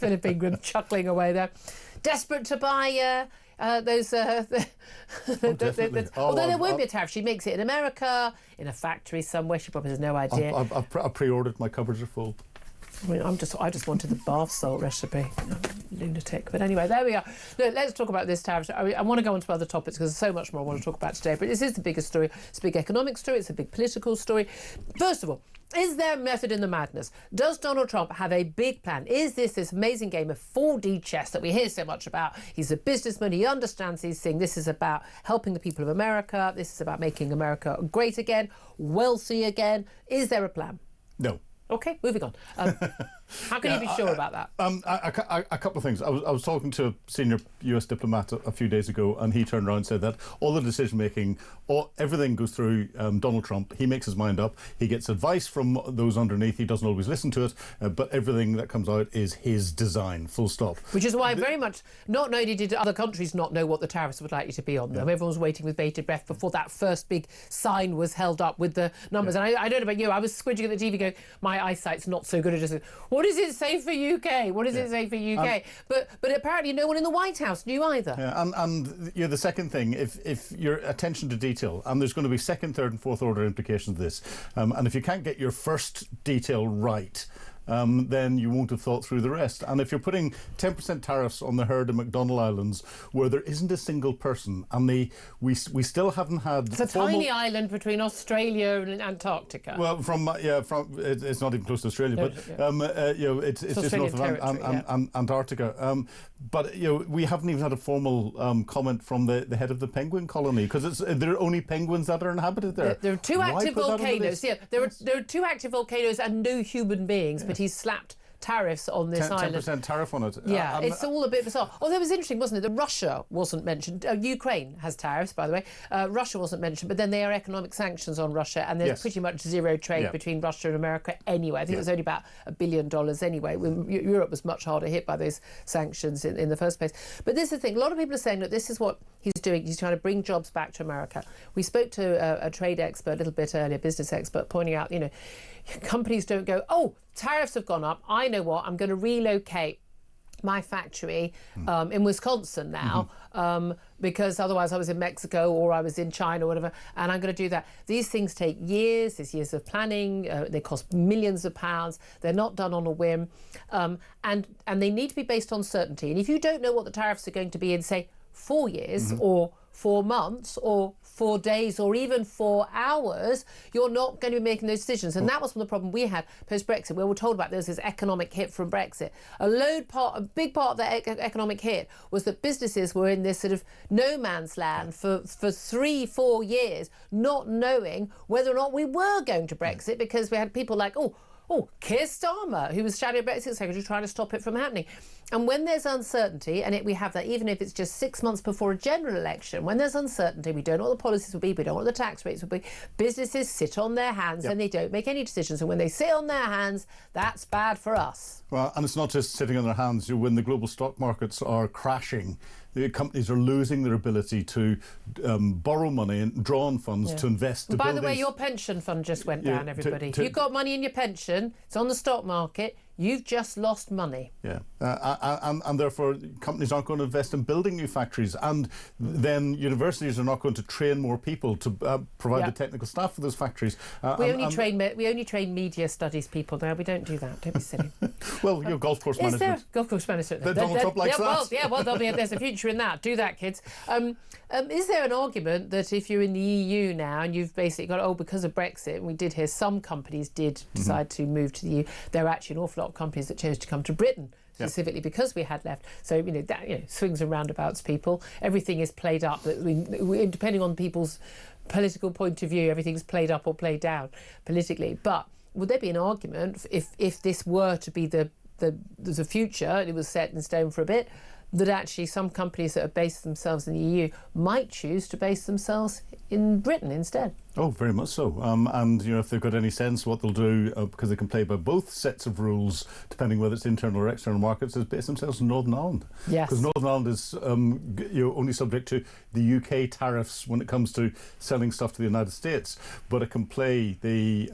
Philippine chuckling away there. Desperate to buy those... although there won't be a tariff. She makes it in America, in a factory somewhere. She probably has no idea. I've pre-ordered. My cupboards are full. I mean, I just wanted the bath salt recipe. Lunatic. But anyway, there we are. Look, let's talk about this tariff. I want to go on to other topics because there's so much more I want to talk about today. But this is the biggest story. It's a big economic story. It's a big political story. First of all, is there method in the madness? Does Donald Trump have a big plan? Is this amazing game of 4D chess that we hear so much about? He's a businessman. He understands these things. This is about helping the people of America. This is about making America great again, wealthy again. Is there a plan? No. Okay, moving on. How can you be sure about that? A couple of things. I was talking to a senior US diplomat a few days ago, and he turned around and said that all the decision making, everything goes through Donald Trump. He makes his mind up. He gets advice from those underneath. He doesn't always listen to it, but everything that comes out is his design, full stop. Which is why very much, not only did other countries not know what the tariffs would likely to be on them, everyone was waiting with bated breath before that first big sign was held up with the numbers. And I don't know about you, I was squinting at the TV going, my eyesight's not so good. What does it say for UK? What does it say for UK? But apparently no one in the White House knew either. Yeah, and the second thing, if your attention to detail, and there's going to be second, third and fourth order implications of this, and if you can't get your first detail right, then you won't have thought through the rest. And if you're putting 10% tariffs on the herd in McDonnell Islands, where there isn't a single person, and we still haven't had... It's a tiny island between Australia and Antarctica. Well, it's not even close to Australia, but it's just north of Antarctica. But we haven't even had a formal comment from the head of the penguin colony, because there are only penguins that are inhabited there. There are two active volcanoes. Yeah, there are two active volcanoes and no human beings. But he's slapped tariffs on this island. 10% tariff on it. Yeah, it's all a bit bizarre. Although it was interesting, wasn't it, that Russia wasn't mentioned. Ukraine has tariffs, by the way. Russia wasn't mentioned, but then there are economic sanctions on Russia, and there's pretty much zero trade between Russia and America anyway. I think it was only about $1 billion anyway. Europe was much harder hit by those sanctions in the first place. But this is the thing. A lot of people are saying that this is what he's doing. He's trying to bring jobs back to America. We spoke to a trade expert a little bit earlier, business expert, pointing out, companies don't go, oh, tariffs have gone up. I know what, I'm going to relocate my factory in Wisconsin now because otherwise I was in Mexico or I was in China or whatever, and I'm going to do that. These things take years. There's years of planning. They cost millions of pounds. They're not done on a whim, and they need to be based on certainty. And if you don't know what the tariffs are going to be in, say, 4 years or 4 months or 4 days or even 4 hours, you're not going to be making those decisions. And that was the problem we had post-Brexit, where we're told about this economic hit from Brexit. A big part of that economic hit was that businesses were in this sort of no man's land for 3-4 years, not knowing whether or not we were going to Brexit, because we had people like, Keir Starmer, who was Shadow Brexit Secretary, trying to stop it from happening. And when there's uncertainty, and we have that even if it's just 6 months before a general election, when there's uncertainty, we don't know what the policies will be, we don't know what the tax rates will be, businesses sit on their hands and they don't make any decisions. And when they sit on their hands, that's bad for us. Well, and it's not just sitting on their hands. When the global stock markets are crashing, the companies are losing their ability to borrow money and draw on funds to invest. To by the way, your pension fund just went down, everybody. You've got money in your pension, it's on the stock market, you've just lost money. Yeah, and therefore companies aren't going to invest in building new factories, and then universities are not going to train more people to provide the technical staff for those factories. We only train media studies people now. We don't do that. Don't be silly. Well, your golf course management. Is there golf course management? Donald Trump likes that. Well, there's a future in that. Do that, kids. Is there an argument that if you're in the EU now and you've basically got, because of Brexit, and we did hear some companies did decide to move to the EU, there are actually an awful lot of companies that chose to come to Britain specifically because we had left. So that swings and roundabouts, people. Everything is played up. Depending on people's political point of view, everything's played up or played down politically. But would there be an argument if this were to be the future, and it was set in stone for a bit, that actually some companies that have based themselves in the EU might choose to base themselves in Britain instead? Oh, very much so. And if they've got any sense, what they'll do, because they can play by both sets of rules, depending whether it's internal or external markets, is base themselves in Northern Ireland. Yes. Because Northern Ireland is only subject to the UK tariffs when it comes to selling stuff to the United States, but it can play the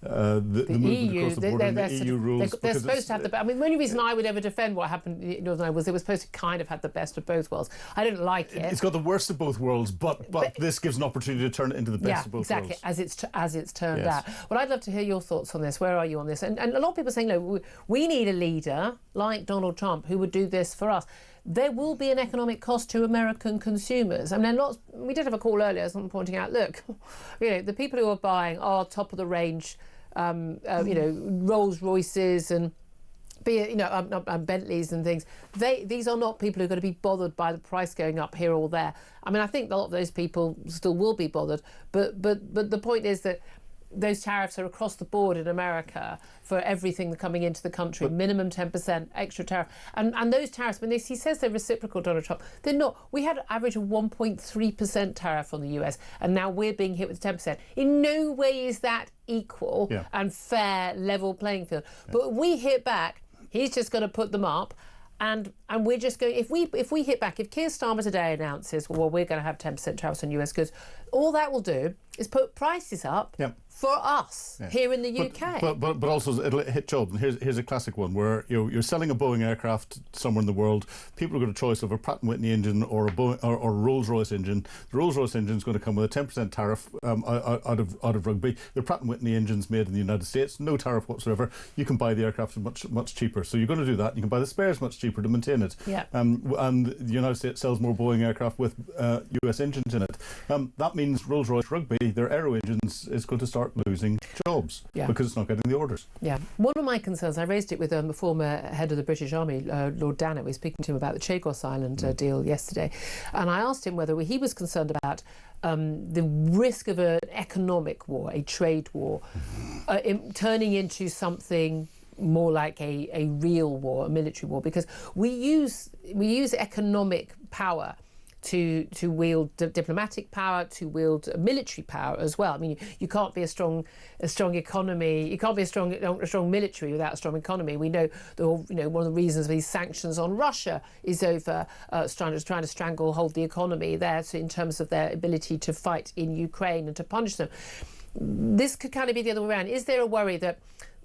movement EU, across the border and the EU rules. They're supposed to have the. I mean, the only reason I would ever defend what happened in Northern Ireland was it was supposed to kind of have the best of both worlds. I didn't like it. It's got the worst of both worlds, but this gives an opportunity to turn it into the best of both worlds. Yeah, exactly, as it's turned out. Well, I'd love to hear your thoughts on this. Where are you on this? And a lot of people are saying, no, we need a leader like Donald Trump who would do this for us. There will be an economic cost to American consumers. I mean, we did have a call earlier, someone pointing out, look, the people who are buying are top of the range. Rolls Royces and Bentleys and things. These are not people who are going to be bothered by the price going up here or there. I mean, I think a lot of those people still will be bothered. But the point is that those tariffs are across the board in America for everything coming into the country, minimum 10% extra tariff. And those tariffs, when he says they're reciprocal, Donald Trump, they're not. We had an average of 1.3% tariff on the US, and now we're being hit with 10%. In no way is that equal and fair, level playing field. But we hit back, he's just going to put them up. And we're just going, if we hit back, if Keir Starmer today announces, well, we're going to have 10% tariffs on US goods, all that will do is put prices up for us here in the UK. But also it'll hit jobs. And here's a classic one where you're selling a Boeing aircraft somewhere in the world. People have got a choice of a Pratt & Whitney engine or a Boeing or a Rolls-Royce engine. The Rolls-Royce engine is going to come with a 10% tariff out of Rugby. The Pratt & Whitney engines made in the United States, no tariff whatsoever. You can buy the aircraft much cheaper. So you're going to do that. You can buy the spares much cheaper to maintain it. And the United States sells more Boeing aircraft with US engines in it. That means Rolls-Royce Rugby, their aero engines, is going to start losing jobs because it's not getting the orders. Yeah. One of my concerns, I raised it with the former head of the British Army, Lord Dannett. We were speaking to him about the Chagos Island deal yesterday, and I asked him whether he was concerned about the risk of an economic war, a trade war, turning into something more like a real war, a military war, because we use economic power to wield diplomatic power, to wield military power as well. I mean, you can't be a strong economy. You can't be a strong military without a strong economy. We know one of the reasons for these sanctions on Russia is over trying to stranglehold the economy there, in terms of their ability to fight in Ukraine and to punish them. This could kind of be the other way around. Is there a worry that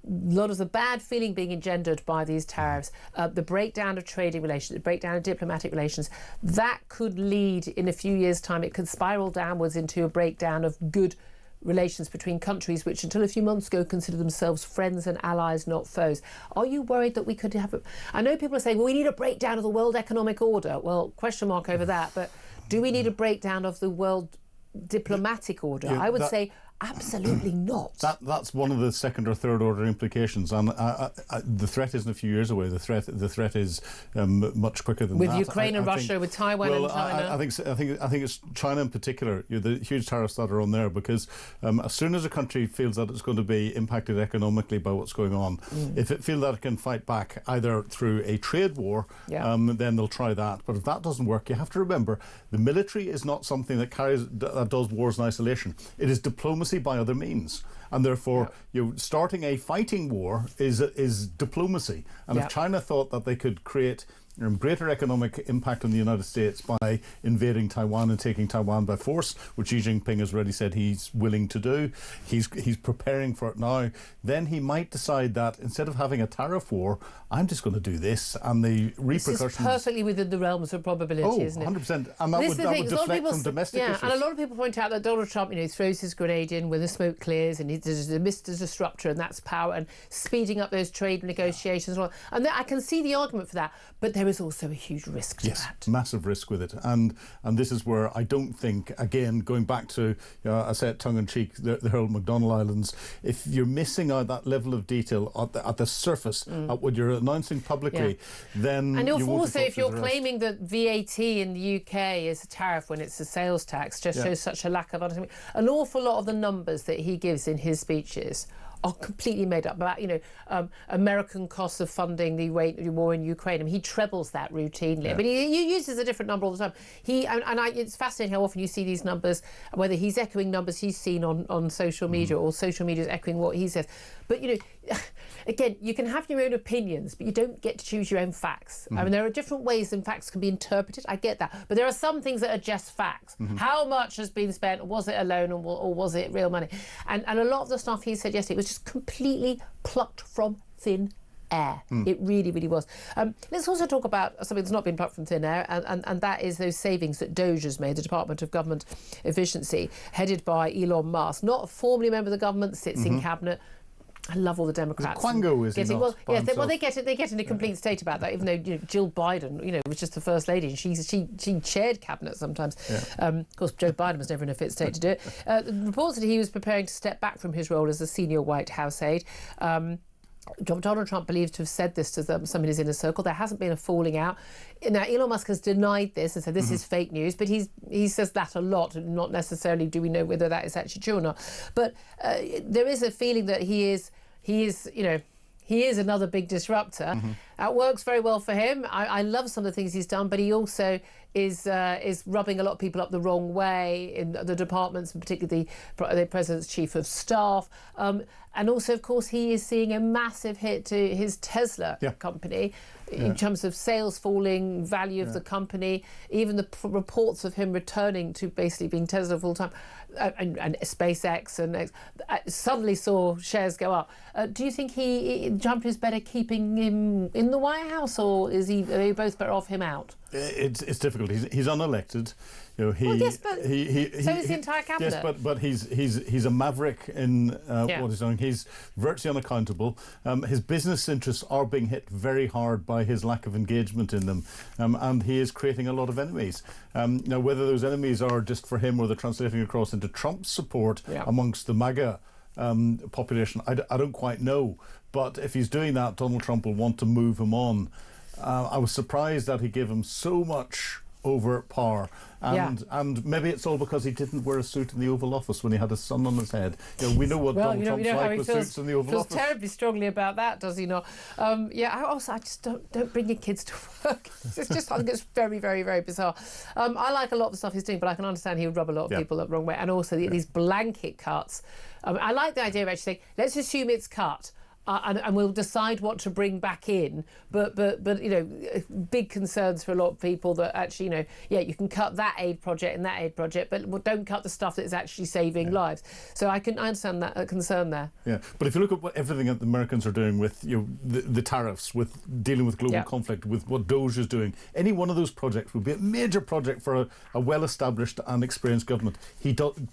a lot of the bad feeling being engendered by these tariffs, the breakdown of trading relations, the breakdown of diplomatic relations, that could lead in a few years' time, it could spiral downwards into a breakdown of good relations between countries which until a few months ago considered themselves friends and allies, not foes. Are you worried that we could have I know people are saying, well, we need a breakdown of the world economic order. Well, question mark over that, but do we need a breakdown of the world diplomatic order? I would say absolutely not. That's one of the second or third order implications, and the threat isn't a few years away. The threat is much quicker than with that. With Ukraine and Russia, with Taiwan and China. I think it's China in particular. The huge tariffs that are on there, because as soon as a country feels that it's going to be impacted economically by what's going on, if it feels that it can fight back either through a trade war, then they'll try that. But if that doesn't work, you have to remember the military is not something that does wars in isolation. It is diplomacy by other means, and therefore starting a fighting war is diplomacy. And if China thought that they could create greater economic impact on the United States by invading Taiwan and taking Taiwan by force, which Xi Jinping has already said he's willing to do, he's preparing for it now, then he might decide that instead of having a tariff war, I'm just going to do this, and the repercussions... This is perfectly within the realms of probability, isn't it? 100%. And that would deflect from domestic issues. And a lot of people point out that Donald Trump, throws his grenade in when the smoke clears, and he's a Mr. Disruptor, and that's power, and speeding up those trade negotiations. And I can see the argument for that, but there is also a huge risk to that. Massive risk with it. And this is where I don't think, again, going back to, I said tongue-in-cheek, the Harold Macdonald Islands, if you're missing out that level of detail at the surface, at what you're announcing publicly, then and you won't also, if you're claiming that VAT in the UK is a tariff when it's a sales tax, just shows such a lack of understanding. An awful lot of the numbers that he gives in his speeches are completely made up. About American costs of funding the war in Ukraine. I mean, he trebles that routinely. Yeah. But he uses a different number all the time. It's fascinating how often you see these numbers, whether he's echoing numbers he's seen on social media or social media is echoing what he says. But again, you can have your own opinions, but you don't get to choose your own facts. I mean, there are different ways in facts can be interpreted. I get that, but there are some things that are just facts. How much has been spent? Was it a loan or was it real money? And a lot of the stuff he said yesterday was just completely plucked from thin air. It really, really was. Let's also talk about something that's not been plucked from thin air, and that is those savings that DOGE has made, the Department of Government Efficiency, headed by Elon Musk, not a formally member of the government, sits in cabinet. I love all the Democrats. Quango is getting, not well, yes, they get in a complete state about that. Even though Jill Biden, was just the first lady, and she chaired cabinet sometimes. Yeah. Of course, Joe Biden was never in a fit state to do it. Reports that he was preparing to step back from his role as a senior White House aide. Donald Trump believes to have said this to some in his inner circle. There hasn't been a falling out. Now, Elon Musk has denied this and said this is fake news, but he says that a lot, and not necessarily do we know whether that is actually true or not. But there is a feeling that he is another big disruptor. That works very well for him. I love some of the things he's done, but he also is rubbing a lot of people up the wrong way in the departments, and particularly the president's chief of staff. And also, of course, he is seeing a massive hit to his Tesla company in terms of sales falling, value of the company, even the reports of him returning to basically being Tesla full time, and SpaceX, and suddenly saw shares go up. Do you think Trump is better keeping him in the White House, or are they both better off him out? It's difficult. He's unelected. So is the entire cabinet. Yes, but he's a maverick in what he's doing. He's virtually unaccountable. His business interests are being hit very hard by his lack of engagement in them, and he is creating a lot of enemies. Now, whether those enemies are just for him or they're translating across into Trump's support amongst the MAGA population, I don't quite know. But if he's doing that, Donald Trump will want to move him on. I was surprised that he gave him so much overt power, and maybe it's all because he didn't wear a suit in the Oval Office when he had a sun on his head. We know what Donald Trump's like with suits in the Oval Office. He feels terribly strongly about that, does he not? I just don't bring your kids to work. It's just, I think it's very, very, very bizarre. I like a lot of the stuff he's doing, but I can understand he would rub a lot of people up the wrong way, and also these blanket cuts. I like the idea of actually saying, let's assume it's cut. And we'll decide what to bring back in, but big concerns for a lot of people that actually you can cut that aid project and that aid project, but don't cut the stuff that's actually saving lives. So I understand that concern there. Yeah, but if you look at everything that the Americans are doing with the tariffs, with dealing with global conflict, with what DOGE is doing, any one of those projects would be a major project for a well-established and experienced government.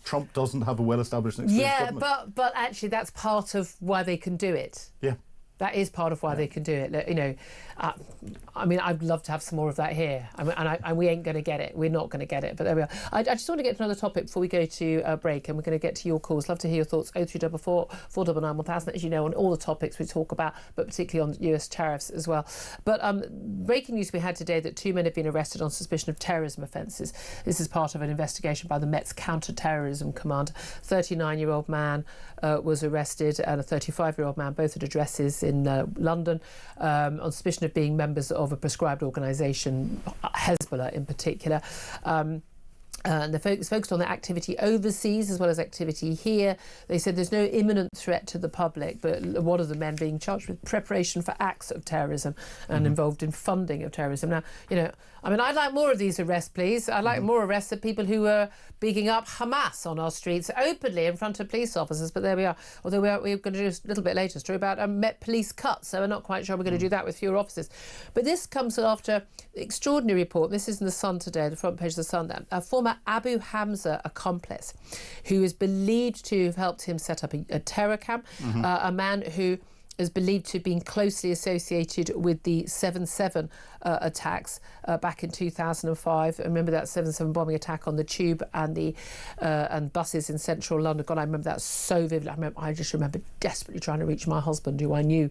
Trump doesn't have a well-established and experienced government. But actually that's part of why they can do it. Yeah. That is part of why they can do it. I'd love to have some more of that here. And we ain't going to get it. We're not going to get it. But there we are. I just want to get to another topic before we go to a break, and we're going to get to your calls. Love to hear your thoughts. 0344 499 1000, as you know, on all the topics we talk about, but particularly on US tariffs as well. But breaking news we had today that 2 men have been arrested on suspicion of terrorism offences. This is part of an investigation by the Met's Counter-terrorism command. 39-year-old man was arrested, and a 35-year-old man, both at addresses in London, on suspicion of being members of a prescribed organisation, Hezbollah in particular. And the focused on their activity overseas as well as activity here. They said there's no imminent threat to the public, but one of the men being charged with preparation for acts of terrorism and involved in funding of terrorism. Now, I'd like more of these arrests, please. I'd like more arrests of people who are bigging up Hamas on our streets openly in front of police officers. But there we are. Although we're going to do a little bit later a story about Met police cuts, so we're not quite sure we're going to do that with fewer officers. But this comes after an extraordinary report. This is in the Sun today, the front page of the Sun. A former Abu Hamza accomplice who is believed to have helped him set up a terror camp, a man who is believed to have been closely associated with the 7/7 attacks back in 2005. I remember that 7/7 bombing attack on the Tube and buses in central London. God, I remember that so vividly. I just remember desperately trying to reach my husband, who I knew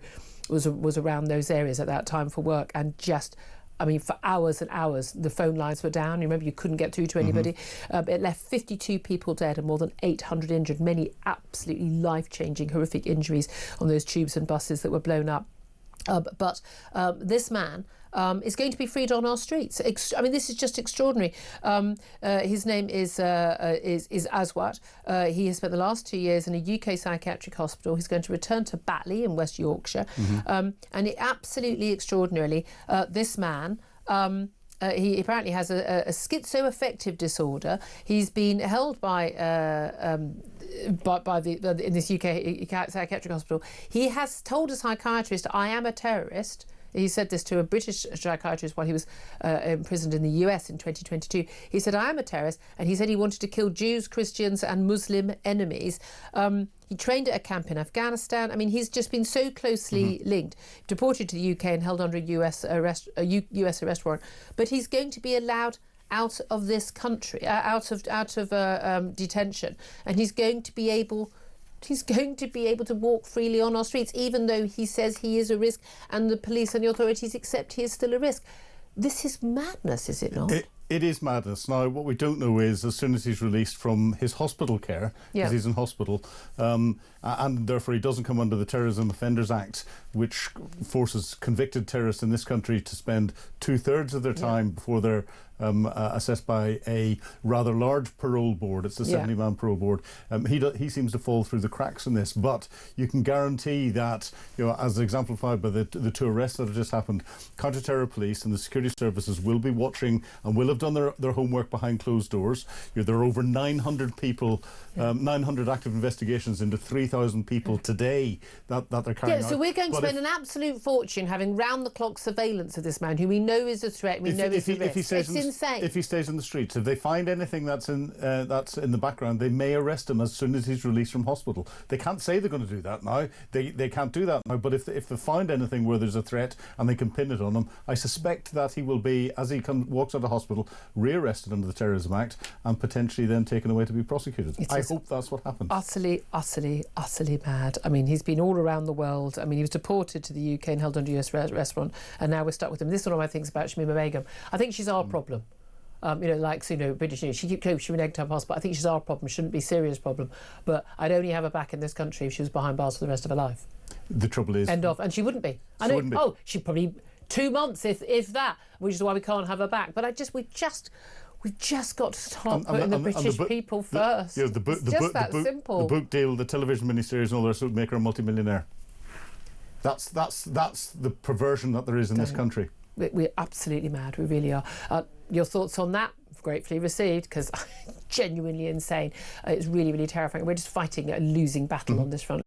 was around those areas at that time for work, and just I mean, for hours and hours, the phone lines were down. You remember, you couldn't get through to anybody. It left 52 people dead and more than 800 injured, many absolutely life-changing, horrific injuries on those tubes and buses that were blown up. But this man is going to be freed on our streets. I mean, this is just extraordinary. His name is Aswat. He has spent the last 2 years in a UK psychiatric hospital. He's going to return to Batley in West Yorkshire. And absolutely extraordinarily, this man... he apparently has a schizoaffective disorder. He's been held by in this UK psychiatric hospital. He has told a psychiatrist, "I am a terrorist." He said this to a British psychiatrist while he was imprisoned in the US in 2022. He said, "I am a terrorist," and he said he wanted to kill Jews, Christians and Muslim enemies. He trained at a camp in Afghanistan. I mean, he's just been so closely linked. Deported to the UK and held under a US arrest warrant. But he's going to be allowed out of this country, out of detention, and he's going to be able to walk freely on our streets, even though he says he is a risk and the police and the authorities accept he is still a risk. This is madness, is it not? It is madness. Now, what we don't know is, as soon as he's released from his hospital care, because he's in hospital, and therefore he doesn't come under the Terrorism Offenders Act, which forces convicted terrorists in this country to spend 2/3 of their time before they're assessed by a rather large parole board. It's the 70-man parole board. He seems to fall through the cracks in this, but you can guarantee that, as exemplified by the two arrests that have just happened, counter-terror police and the security services will be watching and will have done their homework behind closed doors. There are over 900 people, 900 active investigations into 3,000 people today that they're carrying out. So we're going to spend an absolute fortune having round-the-clock surveillance of this man, who we know is a threat, we know is a risk. It's insane. If he stays in the streets, if they find anything that's in the background, they may arrest him as soon as he's released from hospital. They can't say they're going to do that now. They can't do that now. But if they find anything where there's a threat and they can pin it on him, I suspect that he will be, as he walks out of hospital, rearrested under the Terrorism Act and potentially then taken away to be prosecuted. I hope that's what happens. Utterly mad. I mean, he's been all around the world. I mean, he was deported to the UK and held under US arrest warrant, and now we're stuck with him. This is one of my things about Shamima Begum. I think she's our problem. British news. She keeps she reneged her passport. I think she's our problem. Shouldn't be a serious problem. But I'd only have her back in this country if she was behind bars for the rest of her life. The trouble is... End of. And she wouldn't be. She'd probably 2 months, if that, which is why we can't have her back. But we've just got to start putting the British people first. It's just that simple. The book deal, the television miniseries and all the rest would make her a multimillionaire. That's the perversion that there is in this country. We're absolutely mad. We really are. Your thoughts on that? Gratefully received, because genuinely insane. It's really, really terrifying. We're just fighting a losing battle on this front.